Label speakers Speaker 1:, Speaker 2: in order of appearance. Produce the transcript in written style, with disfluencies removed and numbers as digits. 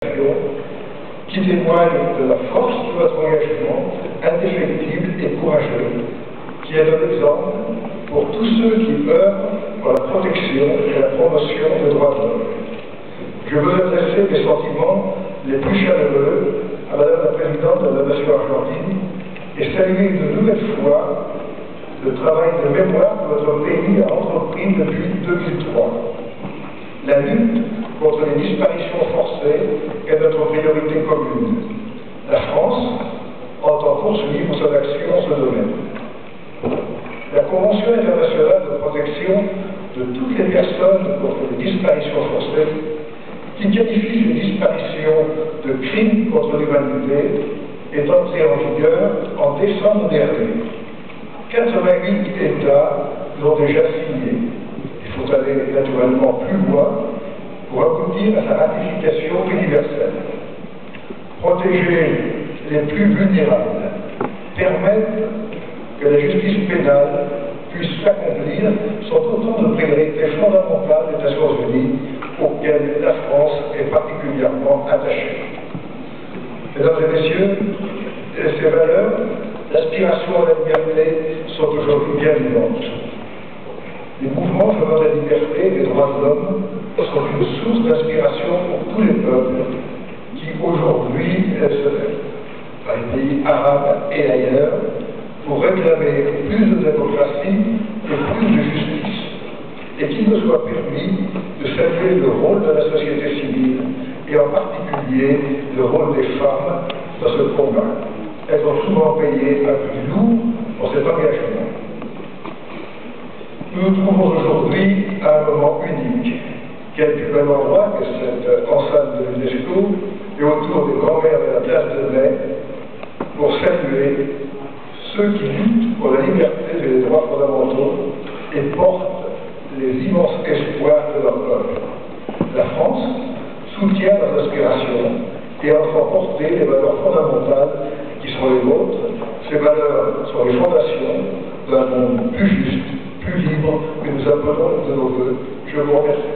Speaker 1: qui témoigne de la force de votre engagement indéfectible et courageux, qui est un exemple pour tous ceux qui œuvrent pour la protection et la promotion des droits de l'homme. Je veux adresser mes sentiments les plus chaleureux à Madame la Présidente de la Nation argentine et saluer une nouvelle fois le travail de mémoire que votre pays a entrepris depuis 2003. La lutte contre les disparitions forcées est notre priorité commune. La France entend poursuivre son action en ce domaine. La Convention internationale de protection de toutes les personnes contre les disparitions forcées, qui qualifie les disparitions de crimes contre l'humanité, est entrée en vigueur en décembre dernier. 88 États l'ont déjà signé. Il faut aller naturellement plus loin pour aboutir à sa ratification universelle. Protéger les plus vulnérables, permettre que la justice pénale puisse s'accomplir sont autant de priorités fondamentales des Nations Unies auxquelles la France est particulièrement attachée. Mesdames et messieurs, ces valeurs, l'aspiration à la liberté sont aujourd'hui bien vivantes. Les mouvements en faveur de la liberté et des droits de l'homme sont une source d'inspiration pour tous les peuples qui aujourd'hui se lèvent, dans les pays arabes et ailleurs, pour réclamer plus de démocratie et plus de justice, et qu'il me soit permis de saluer le rôle de la société civile, et en particulier le rôle des femmes dans ce combat. Elles ont souvent payé un prix lourd pour cet engagement. Nous nous trouvons aujourd'hui à un moment unique. Quel plus bel endroit que cette enceinte de l'UNESCO et autour des grands-mères de la place de Mai pour saluer ceux qui luttent pour la liberté et les droits fondamentaux et portent les immenses espoirs de leur peuple. La France soutient leurs aspirations et entend porter les valeurs fondamentales qui sont les vôtres. Ces valeurs sont les fondations d'un monde plus juste, plus libre que nous appelons de nos voeux. Je vous remercie.